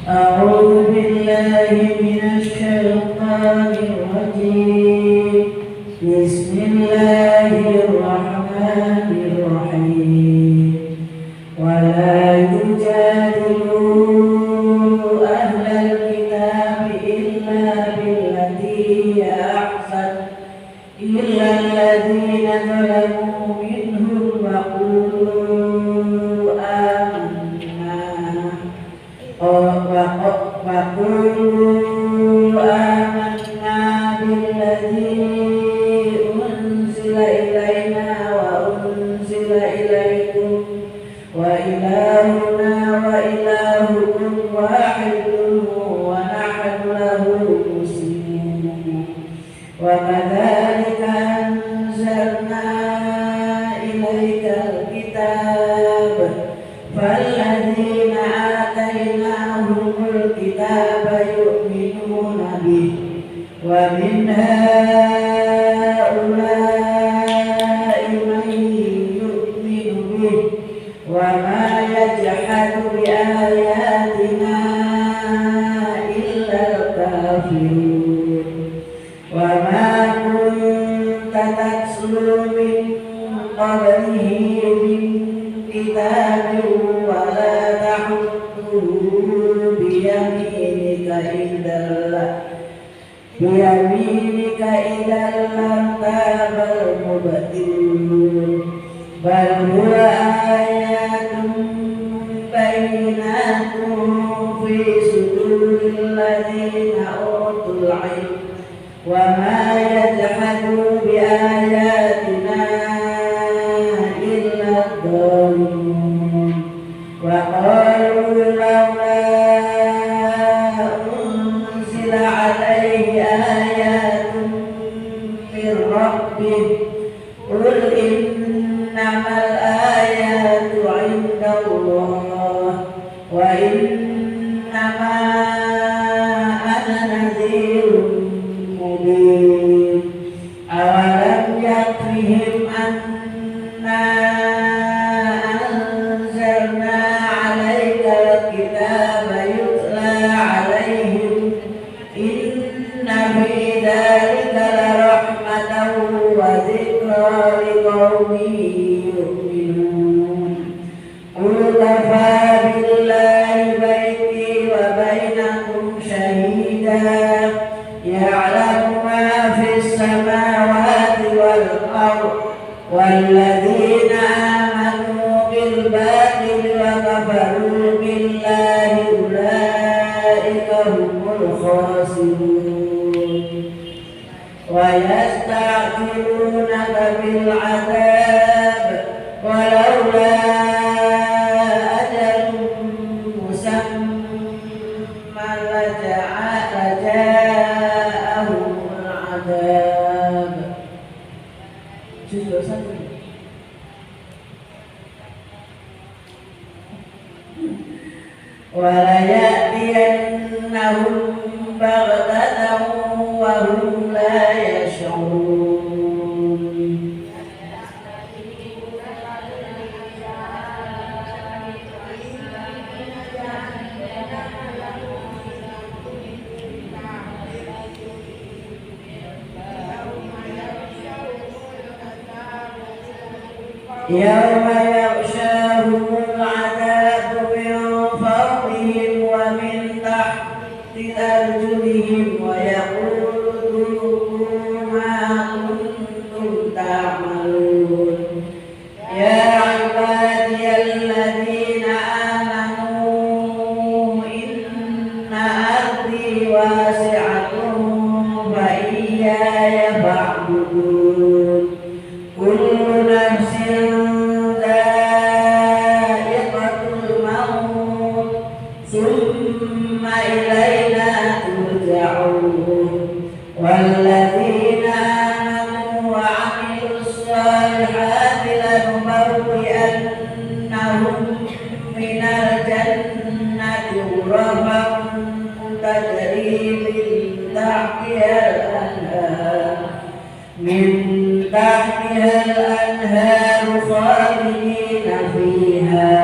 أعوذ بالله من الشيطان الرجيم. بسم الله الرحمن الرحيم. ولا يجادلوا أهل الكتاب إلا بالتي هي أحسن إلا الذين ظلموا منهم وقولوا آمنا بالذي أنزل إلينا وأنزل إليكم وإلهنا وإلهكم واحد ونحن له مسلمون. وكذلك أنزلنا إليك الكتاب فالذين آتيناهم الكتاب يؤمنون به ومن هؤلاء من يؤمن به وما يجحد بآياتنا إلا الكافرون. وما كنت تتلو من قبله من كتاب ولا تحطه بيمينك إذا لارتاب المبطلون. بل هو آيات بينات في صدور الذين أوتوا العلم وما يجحد بآياتنا إلا الظالمون. وقالوا لولا أنزل عليه آيات من ربه قل إنما الآيات عند الله وإنما أنا نذير مبين. أولم يكفهم أنا أنزلنا عليك الكتاب يتلى عليهم إن في ذلك لرحمة وذكرى لقوم يؤمنون. قل كفى بالله بيني وبينكم شهيدا يعلم ما في السماوات والأرض. والذين آمنوا بالباطل وكفروا بالله أولئك هم الخاسرون. ويستعجلونك بالعذاب ولولا أجل مسمى لجاءهم العذاب. Judul 1. وَلَيَأْتِيَنَّهُمْ بَغْتَةً وَهُمْ لَا يَشْعُرُونَ. يوم يغشاهم العذاب من فوقهم ومن تحت أرجلهم ويقول ذوقوا ما كنتم تعملون. يا عبادي الذين آمنوا إن أرضي واسعة فإياي فاعبدون. كل نفس ذائقة الموت ثم إلينا ترجعون. والذين آمنوا وعملوا الصالحات لنبوئنهم من الجنة غرفا تجري من تحتها الأنهار خالدين فيها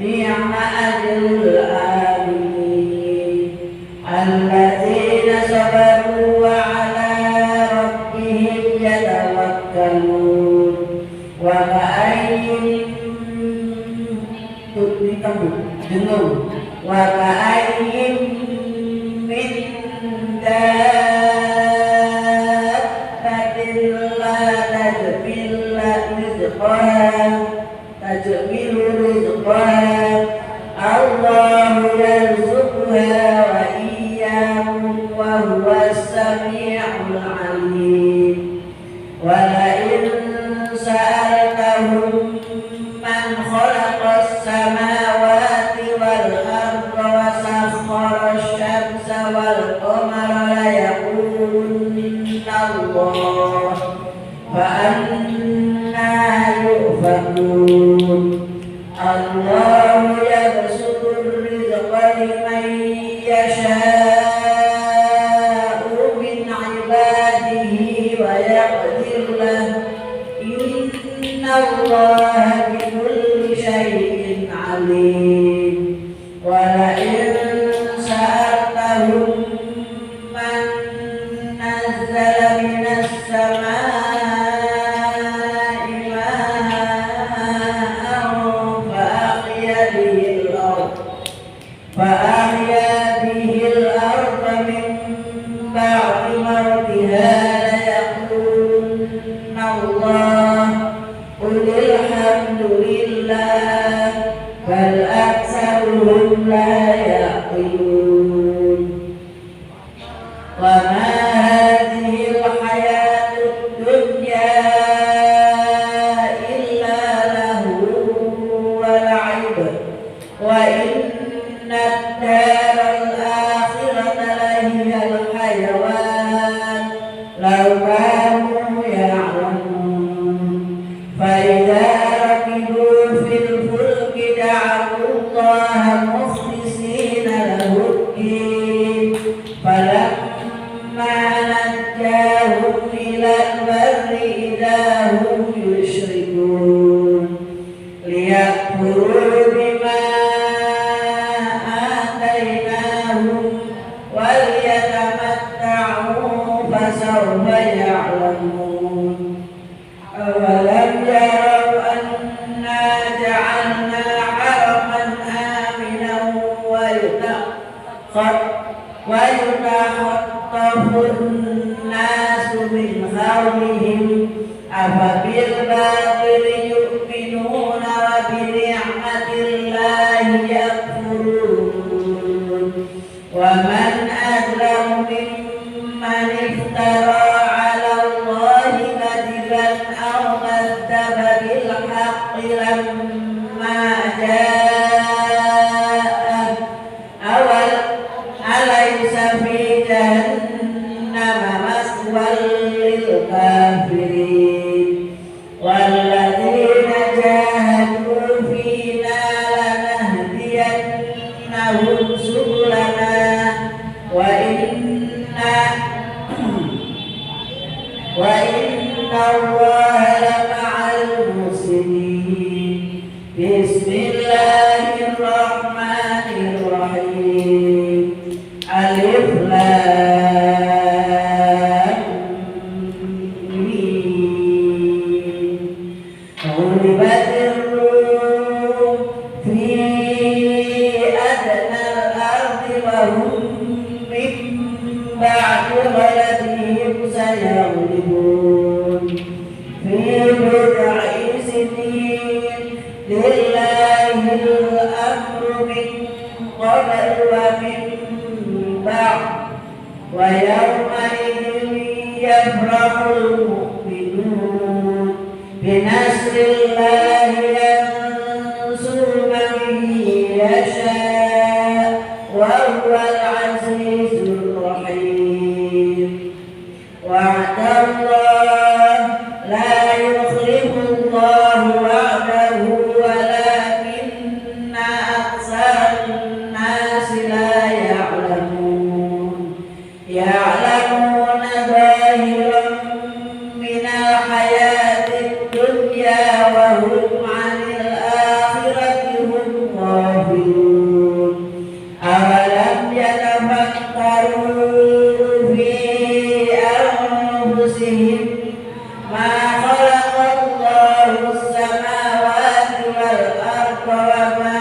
نعم أجر العاملين. putri kamu dengung wa ka'ayyin min dabbatin la tajmilu rizqaha Allahu yarzuquha wa iyyakum wa huwas sami'ul 'alim wa la in sa'altahum man khalaqas samawati wal arda wa sakhkhara asy-syamsa wal qamara la yaqulunna Allah fa anna yufakun Allahu yabsutur rizqa liman yasha'u min 'ibadihi wa yaqdir lahu inna Allaha bikulli syai'in 'alim wa la in sa'altahum man nazzala minas samaa'i ma'an فأحيا به الأرض من بعد موتها ليقولن الله قل الحمد لله بل أكثرهم لا يعقلون وما هذه الحياة الدنيا إلا لهو ولعب وإن الدار الآخرة لهي الحيوان لو كانوا يعلمون فإذا ركبوا في الفلك دعوا الله مخلصين له الدين فلما نجاهم إلى البر إذا هم يشركون ليكفروا بما فسوف يعلمون أولم يروا أنا جعلنا حرما آمنا ويتخطف الناس من حولهم أفبالباطل يؤمنون وبنعمة الله يكفرون ومن أظلم ممن افترى على الله كذبا أو كذب بالحق لما جاءه أليس في جهنم مثوى للكافرين والذين جاهدوا فينا لنهدينهم سبلنا وإن الله لمع المحسنين بسم الله الرحمن الرحيم ألف لام ميم غلبت الروم في أدنى الأرض وهم من بعد غلبهم سيغلبون في بضع سنين لله الأمر من قبل ومن بعد ويومئذ يفرح المؤمنون بنصر الله ينصر من يشاء وهو العزيز الرحيم وعد الله لا يخلف الله وعده ولكن أكثر الناس لا يعلمون يعلمون ظاهرا من الحياة الدنيا وهم عن الآخرة هم غافلون أولم يتفكروا في أنفسهم ما خلق الله السماوات والأرض وما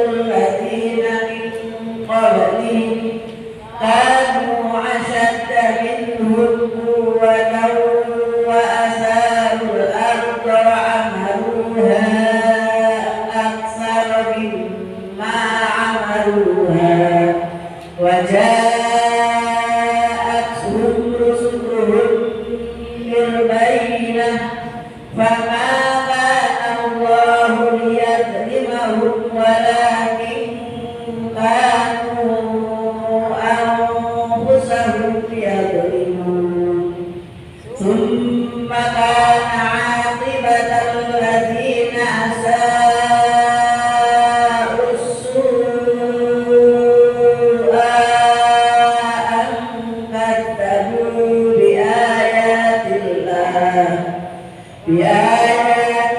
الذين من قبلهم كانوا أشد منهم قوة وأثاروا الأرض وعمروها أكثر مما عمروها وجاءتهم رسلهم بالبينة فما كان الله ليظلمهم ولكن كانوا أنفسهم يظلمون ثم كان عاقبة الذين أساءوا السوء أن كذبوا بآيات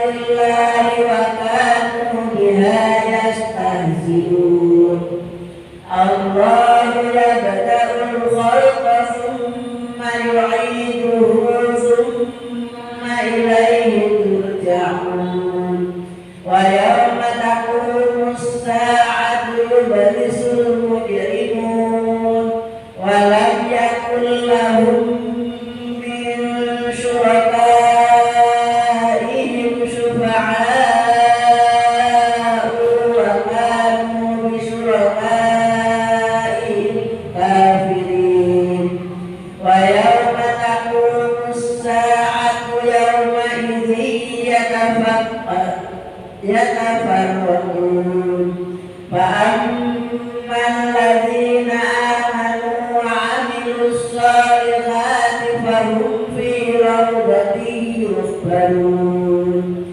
الله وكانوا بها يستهزئون الله يبدأ الخلق ثم يعيده ثم إليه ترجعون ويوم تقوم الساعة يبلس المجرمون ولم يكن لهم من شركائهم شفعاء وكانوا بشركائهم كافرين ويوم تقوم الساعة يومئذ يتفرقون فأما الذين آمنوا وعملوا الصالحات فهم في روضة يحبرون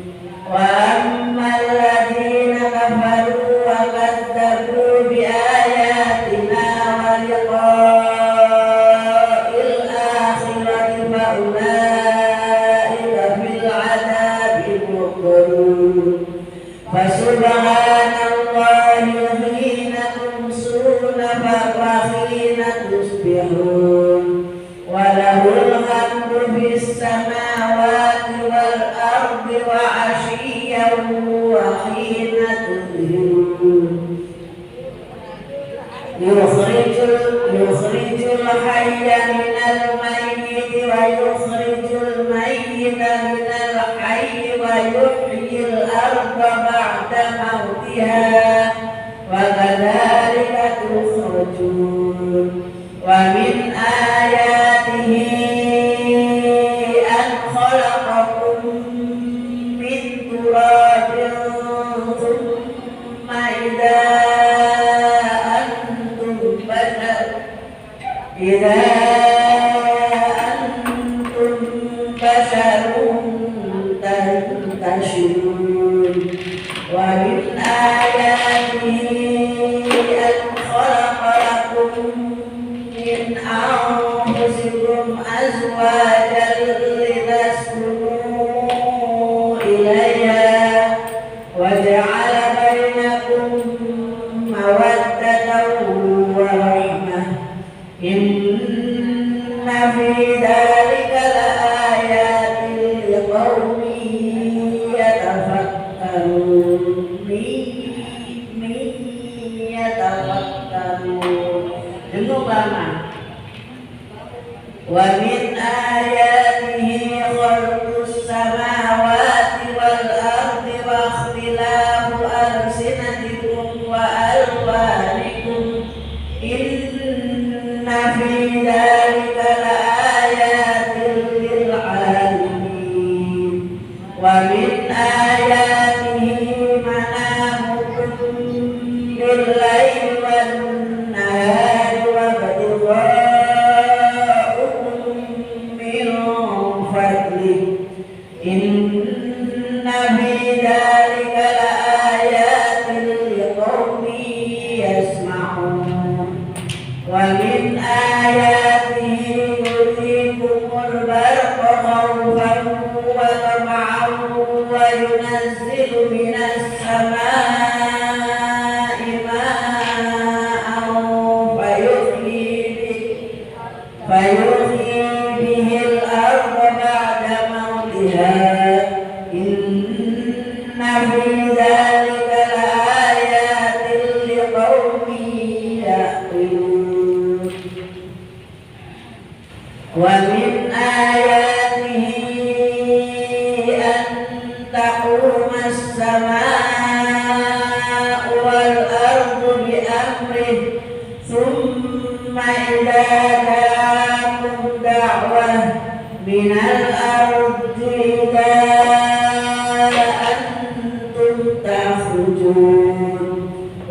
وأما الذين كفروا وكذبوا بآياتنا ولقاء الآخرة فأولئك في العذاب محضرون فسبحان الله حين تمسون وحين تصبحون وله الحمد في السماوات والأرض وعشيا وحين تظهرون يخرج الحي من الميت ويخرج الميت من الحي ويحيي الأرض بعد موتها وكذلك تخرجون ومن آياته أن خلقكم من تراب ثم إذا أنتم بشر تنتشرون ومن آياته أن خلق لكم من أنفسكم أزواجا لتسكنوا إليها وجعل بينكم مودة ورحمة إن في ذلك لآيات لقوم يتفكرون ومن آياته خلق السماوات والأرض واختلاف ألسنتكم وألوانكم إن في ذلك لآيات للعالمين ومن آياته منامكم بالليل والنهار وابتغاؤكم من فضله إن في ذلك لآيات لقوم يسمعون ومن آياته يريكم البرق خوفا وطمعا وينزل من السماء ماء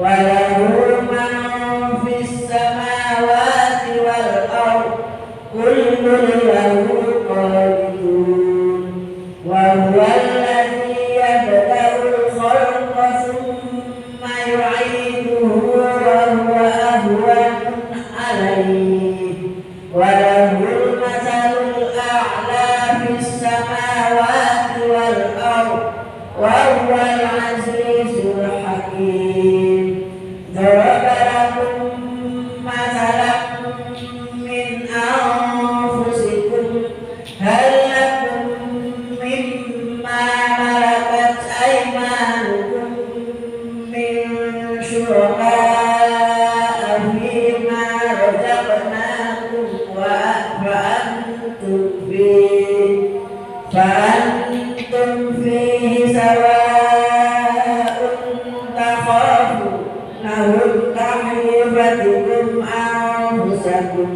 وله من في السماوات والأرض كل له قانتون وهو الذي يبدأ الخلق ثم يعيده وهو أهون عليه وله المثل الأعلى في السماوات والأرض وهو العزيز الحكيم ضرب لكم مثلا من أنفسكم هل لكم مما ملكت أيمانكم من شركاء فيما رزقناكم فأنتم فيه سواء تخافونهم كخيفتكم أنفسكم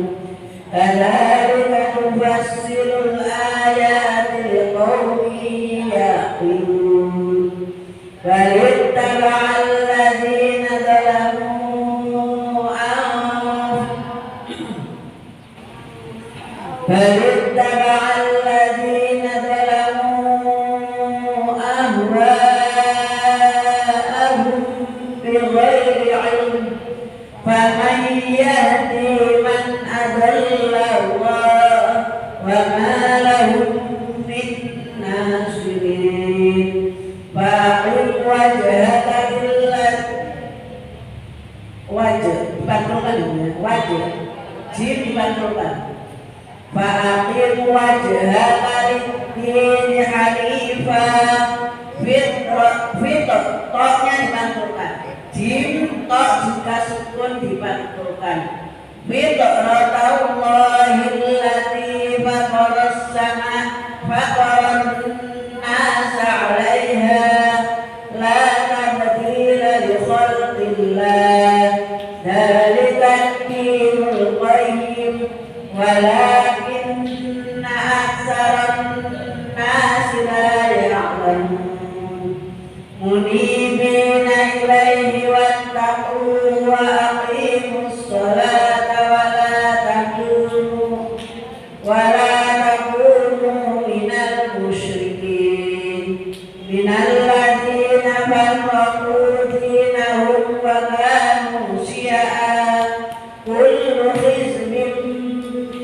كذلك نفصل الآيات لقوم يعقلون فليتبع الذين ظلموا أهواءهم بغير علم فمن يهدي من أضل الله وما لهم من ناصرين فأقم وجهك فأقم وجهك للدين حنيفا fitrahnya dipantulkan jim tok juga sukun dipantulkan fitrahallahil lati fataras sama fataran nasa 'alaiha la tabdila li khalqillah dzalika ad-dinul qayyim walakinna aktsaran nasi la ya'lamun منيبين إليه واتقوه وأقيموا الصلاة ولا تكونوا من المشركين من الذين فرقوا دينهم وكانوا شيعا كل حزب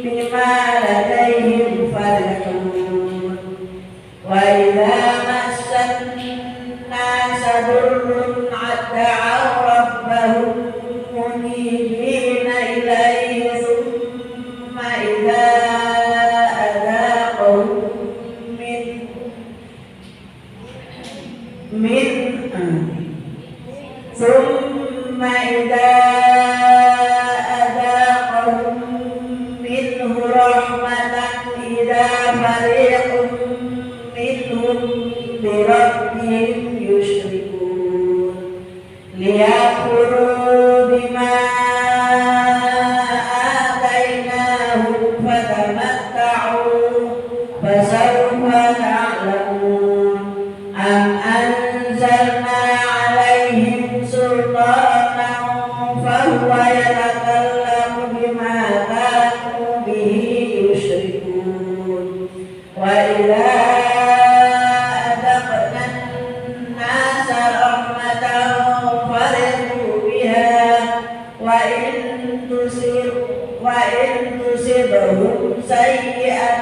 بما لديهم فرحون وإذا مس الناس ضر دعوا ربهم منيبين إليه ثم إذا أذاقهم منه رحمة إذا فريق منهم بربهم يشركون ليكفروا بما آتيناهم فتمتعوا فسوف تعلمون أم أنزلنا عليهم سلطانا فهو يتكلم بما كانوا به يشركون وإذا أذقنا الناس رحمة فرحوا بها وإن تصبهم سيئة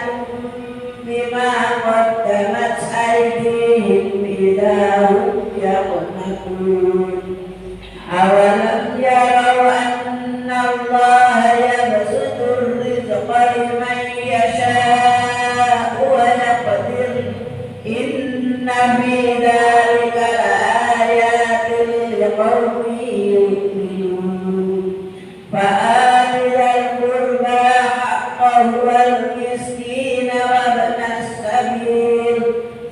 بما قدمت أيديهم إذا هم يقنطون أولم يروا أن الله يبسط الرزق لمن يشاء ويقدر إن في ذلك لآيات لقوم يؤمنون فآت ذا القربى حقه والمسكين وابن السبيل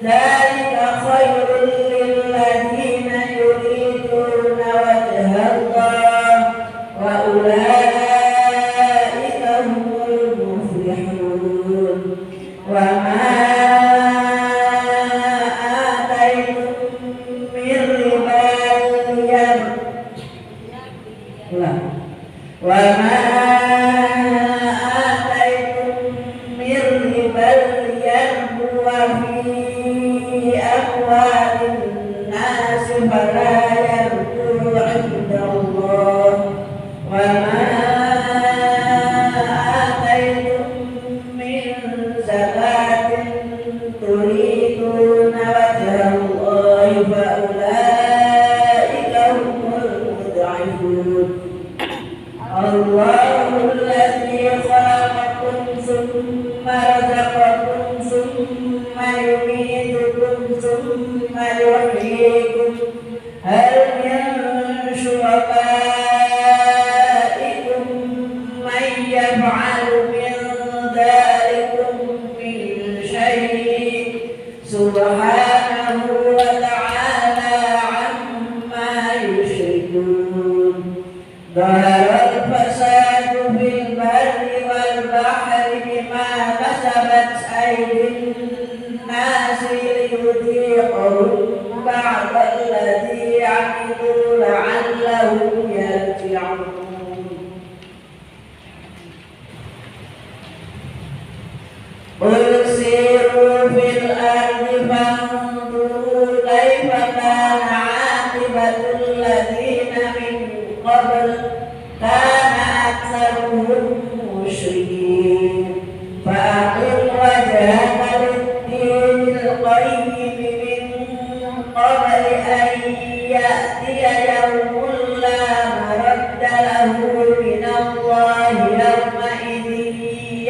ذلك خير للذين يريدون وجه الله وما آتيتم من ربا ليربو في أموال الناس فلا يربو عند الله وما آتيتم من زكاة تريدون وجه الله فأولئك هم المضعفون الله الذي خلقكم ثم رزقكم ثم يميتكم ثم يحييكم هل من شركائكم من يفعل من ذلكم من شيء سبحانه وتعالى عما يشركون ظهر الفساد في البر والبحر بما كسبت أيدي الناس ليذيقهم بعض الذي عملوا لعلهم يرجعون قل سيروا في الأرض فانظروا كيف كان عاقبة الذين من قبل كان أكثرهم مشركين فأقم وجهك للدين القيم من قبل أن يأتي يوم لا مرد له من الله يومئذ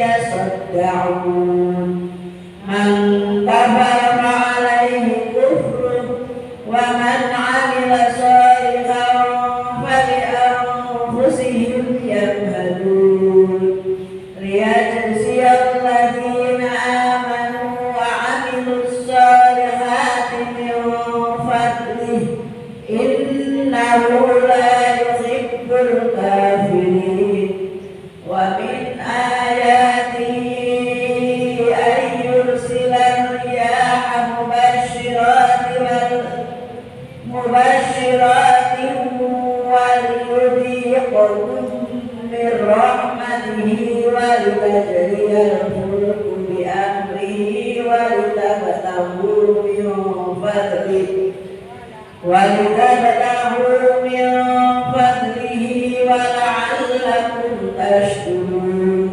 يصدعون من كفر فعليه كفره ومن عمل صالحا فلأنفسهم يمهدون ليجزي الذين آمنوا وعملوا الصالحات من فضله إنه لا يحب الكافرين ومن آياته أن يرسل الرياح مبشرات وليذيقكم من رحمته ولتجري الفلك بأمره ولتبتغوا من فضله ولعلكم تشكرون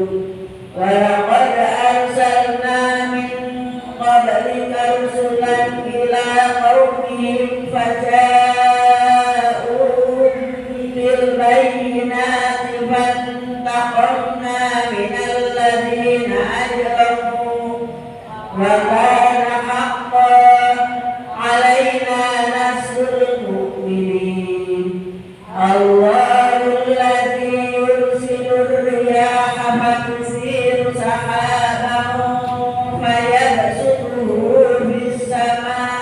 ولقد أرسلنا من قبلك رسلا إلى قومهم فجاءوهم بالبينات فانتقمنا من الذين أجرموا وكان حقا علينا نصر المؤمنين الله الذي يرسل الرياح فتثير سحابا فيبسطه في السماء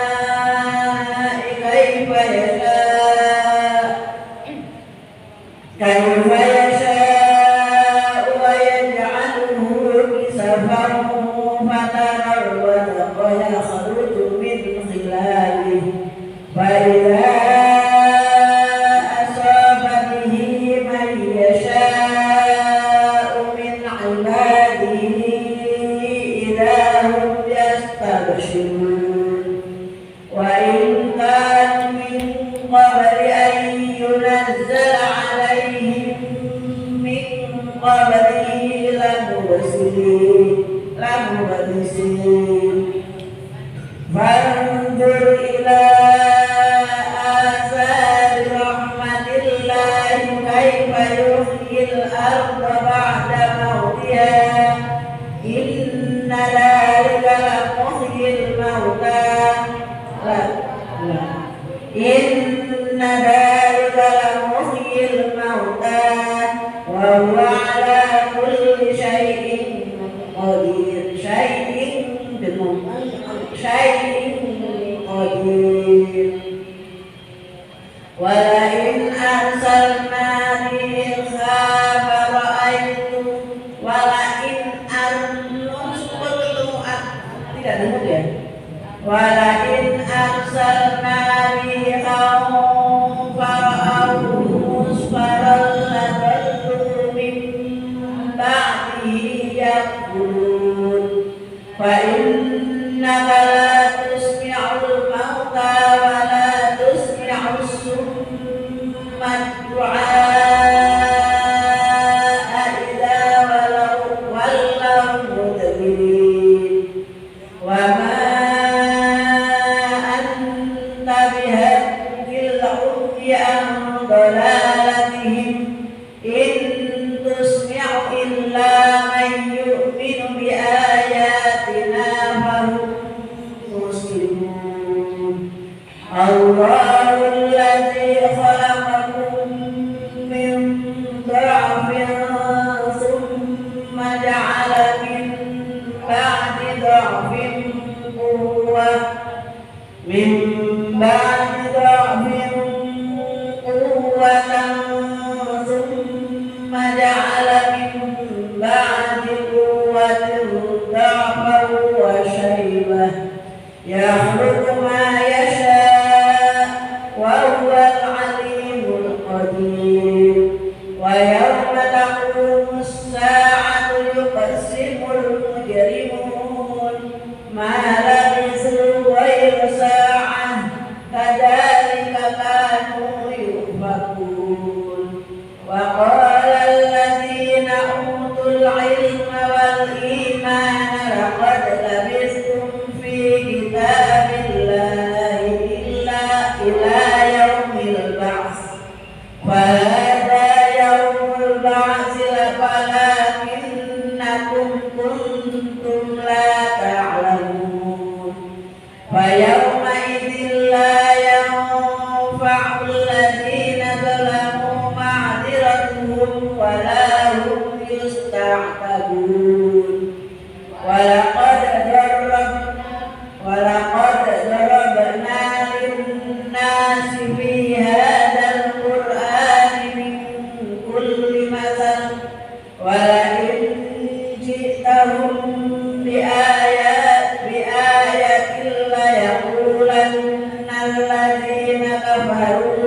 كيف يشاء ويجعله كسفا فترى الودق يخرج من خلاله فإذا أصاب به من يشاء من عباده إذا هم يستبشرون وإن كان من قبل أن ينزل عليهم من قبله لمبلسين فانظر إلى آثار رحمة الله كيف يحيي الأرض بعد موتها إن ذلك لمحيي الموتى إن ذلك لمحيي الموتى وهو على كل شيء قدير ولئن أرسلنا ريحا فرأيتم ولئن أرسلنا ريحا فرأوه مصفرا لظلوا لا تسمع الموتى ولا تسمع الصم الدعاء إذا ولوا مدبرين وما أنت بهد العمي عن ضلالتهم إن تسمع إلا من يؤمن بآياتنا فهم مسلمون الله الذي خلقكم من ضعف ثم جعل من بعد ضعف قوة ثم جعل من بعد قوة ضعفا وشيبة يخلق ما يشاء وهو العليم القدير ويوم تقوم الساعة يقسم المجرمون ما لبثوا غير ساعة كذلك كانوا يؤفكون وقال الذين أوتوا العلم والإيمان لقد لبثتم في كتاب الله إلى يوم البعث فهذا يوم البعث ولكنكم كنتم لا تعلمون فيومئذ لا ينفع الذين ظلموا معذرتهم ولا هم يستعتبون ولقد ضربنا للناس في هذا القرآن من كل مثل ولئن جئتهم بآية ليقولن الذين كفروا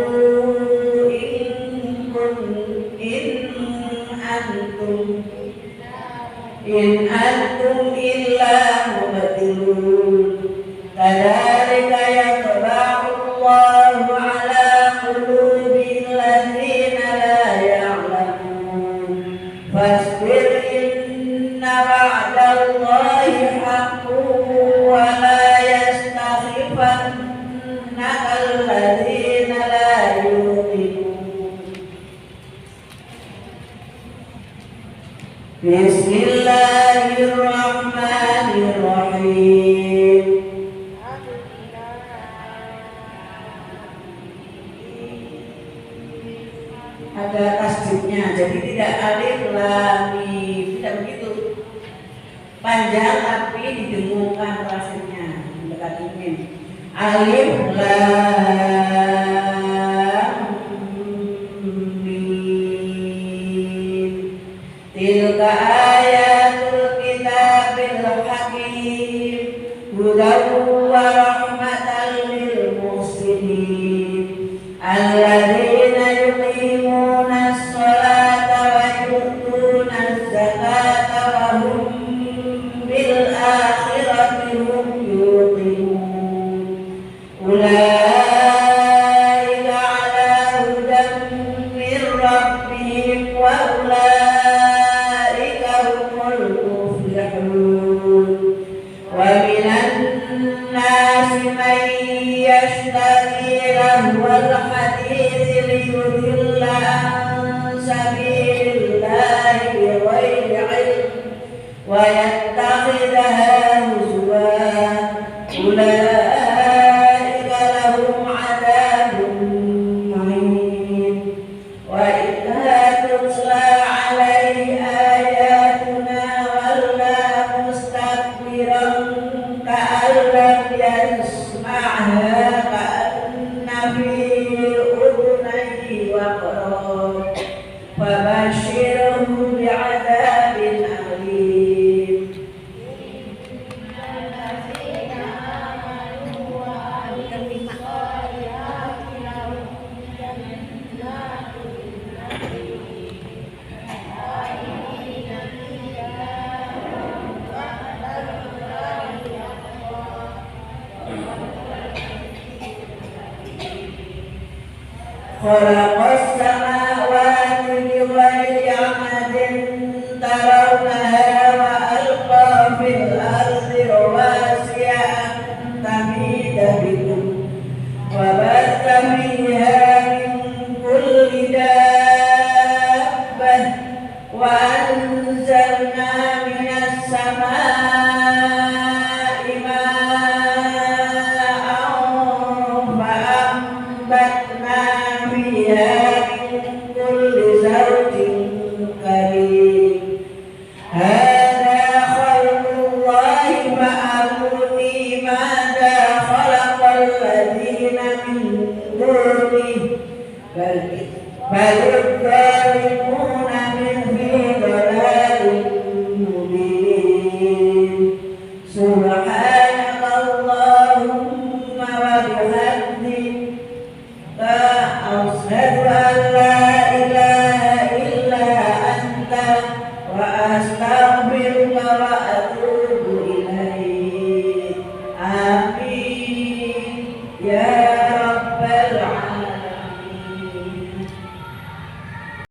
إن أنتم إلا مبطلون كذلك يطبع الله على قلوب الذين لا يعلمون فاصبر إن وعد الله حق ولا يستخفنك الذين لا يوقنون بسم الله الرحمن الرحيم ada tasdidnya jadi tidak alif lam mim tidak begitu panjang tapi didengungkan rasanya mendekati mim alif lam mim tilka ayatul kitabil hakim hudan wa rahmatan lil muhsinin alladzina yuqimuna as-salata wa yu'tuna az-zakata wa hum bil akhirati hum yuqinun ulaika ala hudan min rabbihim wa ulaika humul muflihun wa minan nasi man yashtari lahwal hadits liyudilla an sabilillahi bighayri ilm wa yattakhidhaha huzwa ulaika lahum adabun muhin wa idza tutla alayhi ayatuna walla mustakbiran ka'an lam yasma'ha ka'anna fi udunayhi waqran fabashshirhu bi'adabin alim. خلق السماوات بغير عمد ترونها وألقى في الأرض رواسي أن تميد بكم وبث فيها من كل دابة وأنزلنا من السماء ماء فأنبتنا فيها من كل زوج كريم هذا خلق الله فأروني ماذا خلق الذين من دونه بل الظالمون